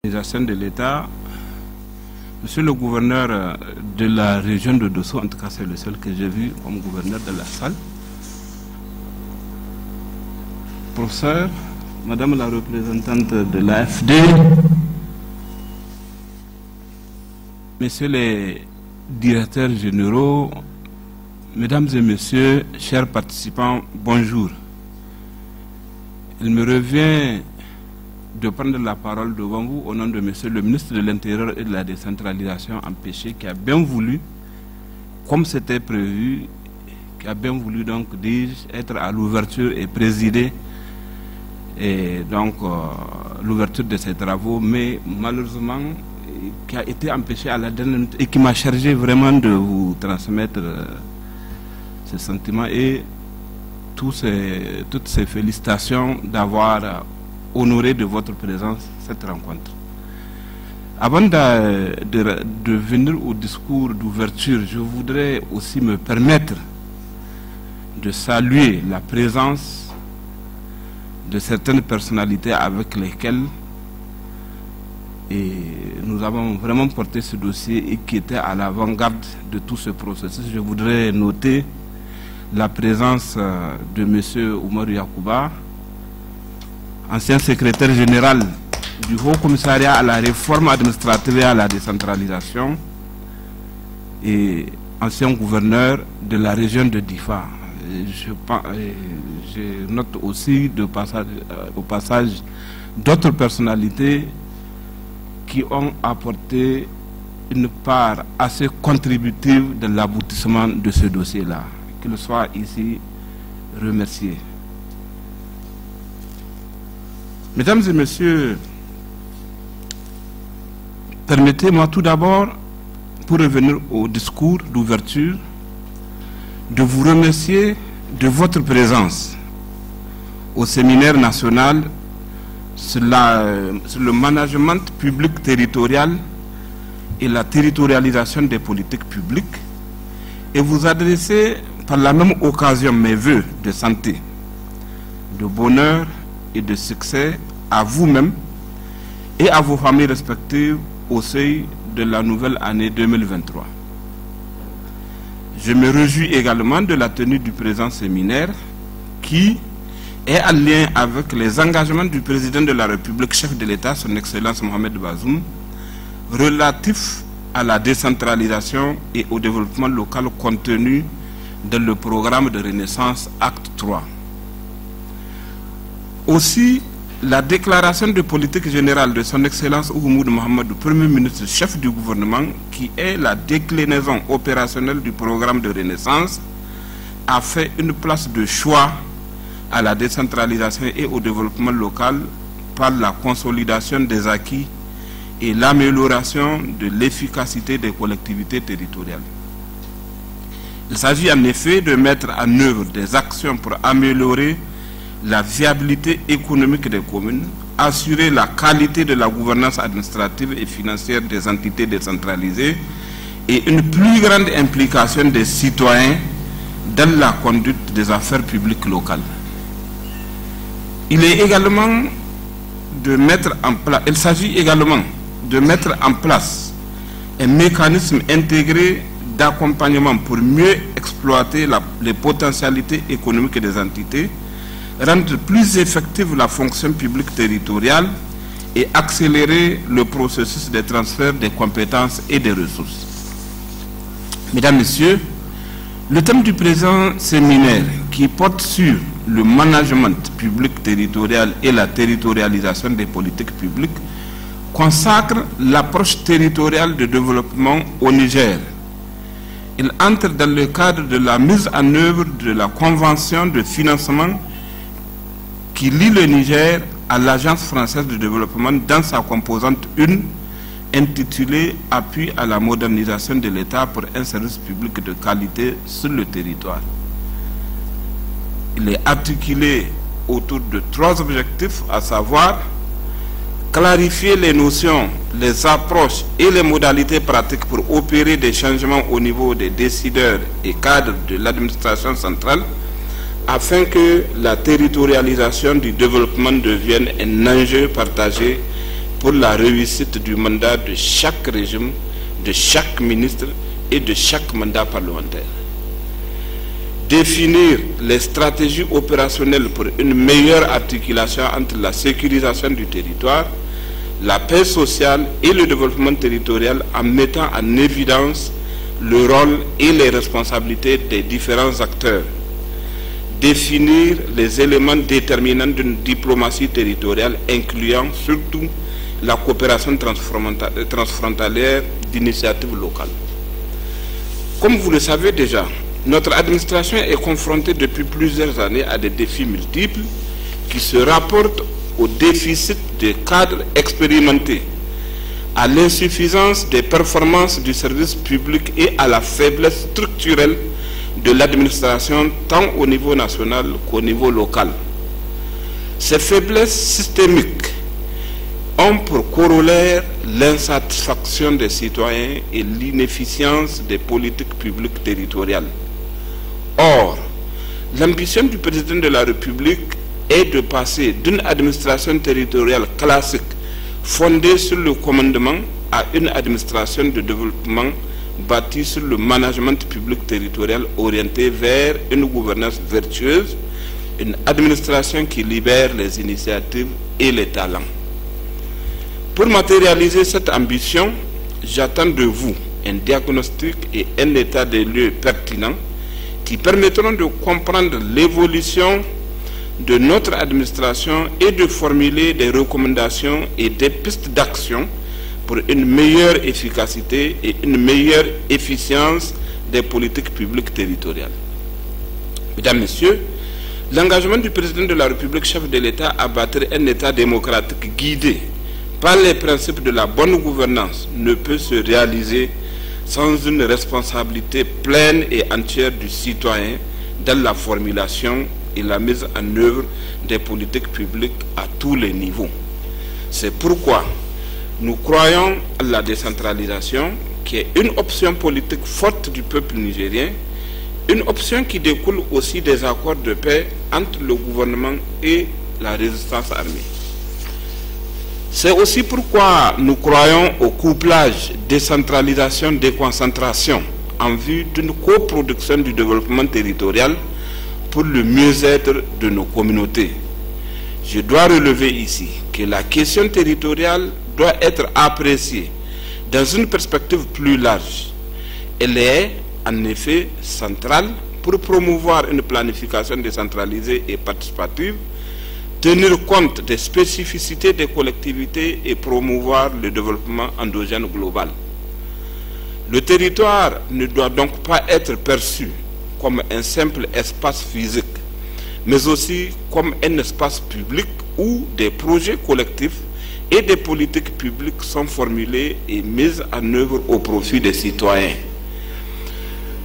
De l'État, Monsieur le gouverneur de la région de Dosso, en tout cas c'est le seul que j'ai vu comme gouverneur de la salle, professeur, Madame la représentante de l'AFD, Messieurs les directeurs généraux, Mesdames et Messieurs, chers participants, bonjour. Il me revient de prendre la parole devant vous au nom de Monsieur le ministre de l'Intérieur et de la décentralisation empêchée, qui a bien voulu, comme c'était prévu, qui a bien voulu donc être à l'ouverture et présider l'ouverture de ces travaux, mais malheureusement qui a été empêché à la dernière minute et qui m'a chargé vraiment de vous transmettre ces sentiments et toutes ces félicitations d'avoir honoré de votre présence cette rencontre. Avant de venir au discours d'ouverture, je voudrais aussi me permettre de saluer la présence de certaines personnalités avec lesquelles nous avons vraiment porté ce dossier et qui étaient à l'avant-garde de tout ce processus. Je voudrais noter la présence de M. Oumarou Yacouba, ancien secrétaire général du Haut Commissariat à la réforme administrative et à la décentralisation et ancien gouverneur de la région de Difa. Je note aussi au passage d'autres personnalités qui ont apporté une part assez contributive de l'aboutissement de ce dossier-là. Qu'ils soient ici remerciés. Mesdames et messieurs, permettez-moi tout d'abord, pour revenir au discours d'ouverture, de vous remercier de votre présence au séminaire national sur le management public territorial et la territorialisation des politiques publiques et vous adresser par la même occasion mes vœux de santé, de bonheur et de succès à vous-même et à vos familles respectives au seuil de la nouvelle année 2023. Je me réjouis également de la tenue du présent séminaire qui est en lien avec les engagements du président de la République, chef de l'État, son Excellence Mohamed Bazoum, relatifs à la décentralisation et au développement local contenu dans le programme de Renaissance Acte 3. Aussi, la déclaration de politique générale de son Excellence Oumoudou Mohamed, Premier ministre, chef du gouvernement, qui est la déclinaison opérationnelle du programme de Renaissance, a fait une place de choix à la décentralisation et au développement local par la consolidation des acquis et l'amélioration de l'efficacité des collectivités territoriales. Il s'agit en effet de mettre en œuvre des actions pour améliorer la viabilité économique des communes, assurer la qualité de la gouvernance administrative et financière des entités décentralisées et une plus grande implication des citoyens dans la conduite des affaires publiques locales. Il s'agit également de mettre en place un mécanisme intégré d'accompagnement pour mieux exploiter les potentialités économiques des entités, rendre plus effective la fonction publique territoriale et accélérer le processus de transfert des compétences et des ressources. Mesdames, Messieurs, le thème du présent séminaire qui porte sur le management public territorial et la territorialisation des politiques publiques consacre l'approche territoriale de développement au Niger. Il entre dans le cadre de la mise en œuvre de la convention de financement qui lie le Niger à l'Agence française de développement dans sa composante 1 intitulée « Appui à la modernisation de l'État pour un service public de qualité sur le territoire ». Il est articulé autour de 3 objectifs, à savoir clarifier les notions, les approches et les modalités pratiques pour opérer des changements au niveau des décideurs et cadres de l'administration centrale, afin que la territorialisation du développement devienne un enjeu partagé pour la réussite du mandat de chaque régime, de chaque ministre et de chaque mandat parlementaire. Définir les stratégies opérationnelles pour une meilleure articulation entre la sécurisation du territoire, la paix sociale et le développement territorial en mettant en évidence le rôle et les responsabilités des différents acteurs. Définir les éléments déterminants d'une diplomatie territoriale incluant surtout la coopération transfrontalière d'initiatives locales. Comme vous le savez déjà, notre administration est confrontée depuis plusieurs années à des défis multiples qui se rapportent au déficit de cadres expérimentés, à l'insuffisance des performances du service public et à la faiblesse structurelle de l'administration tant au niveau national qu'au niveau local. Ces faiblesses systémiques ont pour corollaire l'insatisfaction des citoyens et l'inefficience des politiques publiques territoriales. Or, l'ambition du président de la République est de passer d'une administration territoriale classique fondée sur le commandement à une administration de développement bâtie sur le management public territorial orienté vers une gouvernance vertueuse, une administration qui libère les initiatives et les talents. Pour matérialiser cette ambition, j'attends de vous un diagnostic et un état des lieux pertinents qui permettront de comprendre l'évolution de notre administration et de formuler des recommandations et des pistes d'action pour une meilleure efficacité et une meilleure efficience des politiques publiques territoriales. Mesdames, Messieurs, l'engagement du président de la République, chef de l'État, à bâtir un État démocratique guidé par les principes de la bonne gouvernance ne peut se réaliser sans une responsabilité pleine et entière du citoyen dans la formulation et la mise en œuvre des politiques publiques à tous les niveaux. C'est pourquoi nous croyons à la décentralisation, qui est une option politique forte du peuple nigérien, une option qui découle aussi des accords de paix entre le gouvernement et la résistance armée. C'est aussi pourquoi nous croyons au couplage décentralisation-déconcentration en vue d'une coproduction du développement territorial pour le mieux-être de nos communautés. Je dois relever ici que la question territoriale doit être appréciée dans une perspective plus large. Elle est en effet centrale pour promouvoir une planification décentralisée et participative, tenir compte des spécificités des collectivités et promouvoir le développement endogène global. Le territoire ne doit donc pas être perçu comme un simple espace physique, mais aussi comme un espace public où des projets collectifs et des politiques publiques sont formulées et mises en œuvre au profit des citoyens.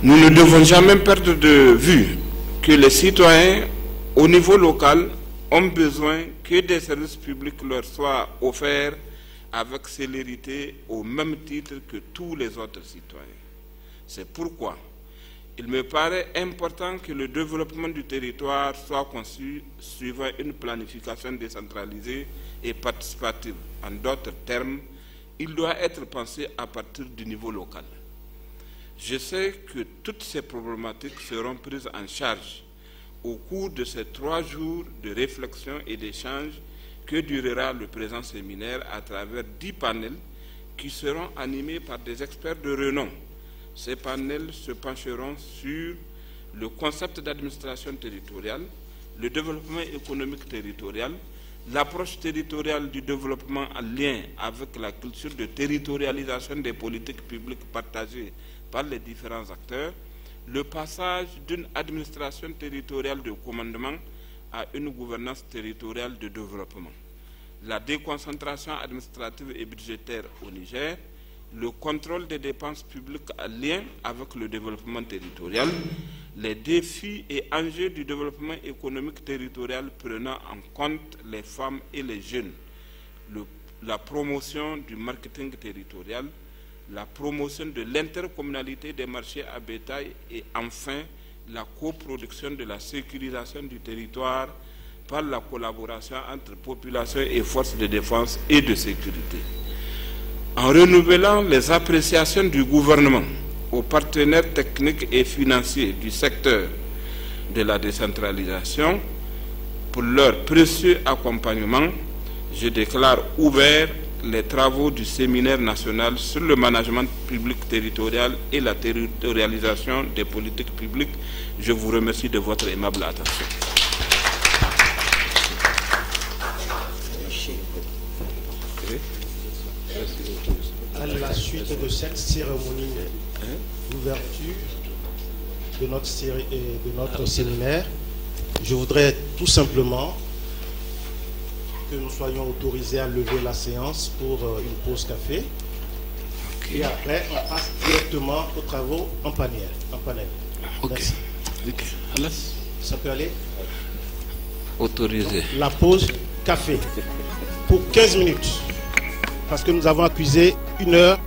Nous ne devons jamais perdre de vue que les citoyens, au niveau local, ont besoin que des services publics leur soient offerts avec célérité au même titre que tous les autres citoyens. C'est pourquoi il me paraît important que le développement du territoire soit conçu suivant une planification décentralisée et participative. En d'autres termes, il doit être pensé à partir du niveau local. Je sais que toutes ces problématiques seront prises en charge au cours de ces 3 jours de réflexion et d'échange que durera le présent séminaire à travers 10 panels qui seront animés par des experts de renom. Ces panels se pencheront sur le concept d'administration territoriale, le développement économique territorial, l'approche territoriale du développement en lien avec la culture de territorialisation des politiques publiques partagées par les différents acteurs, le passage d'une administration territoriale de commandement à une gouvernance territoriale de développement, la déconcentration administrative et budgétaire au Niger, le contrôle des dépenses publiques en lien avec le développement territorial, les défis et enjeux du développement économique territorial prenant en compte les femmes et les jeunes, la promotion du marketing territorial, la promotion de l'intercommunalité des marchés à bétail et enfin la coproduction de la sécurisation du territoire par la collaboration entre population et forces de défense et de sécurité. En renouvelant les appréciations du gouvernement aux partenaires techniques et financiers du secteur de la décentralisation pour leur précieux accompagnement, je déclare ouvert les travaux du séminaire national sur le management public territorial et la territorialisation des politiques publiques. Je vous remercie de votre aimable attention. À la suite de cette cérémonie d'ouverture de notre séminaire, je voudrais tout simplement que nous soyons autorisés à lever la séance pour une pause café. Okay. Et après, on passe directement aux travaux en panel. Ok. Ça peut aller? Autorisé. Donc, la pause café pour 15 minutes. Parce que nous avons accusé 1 heure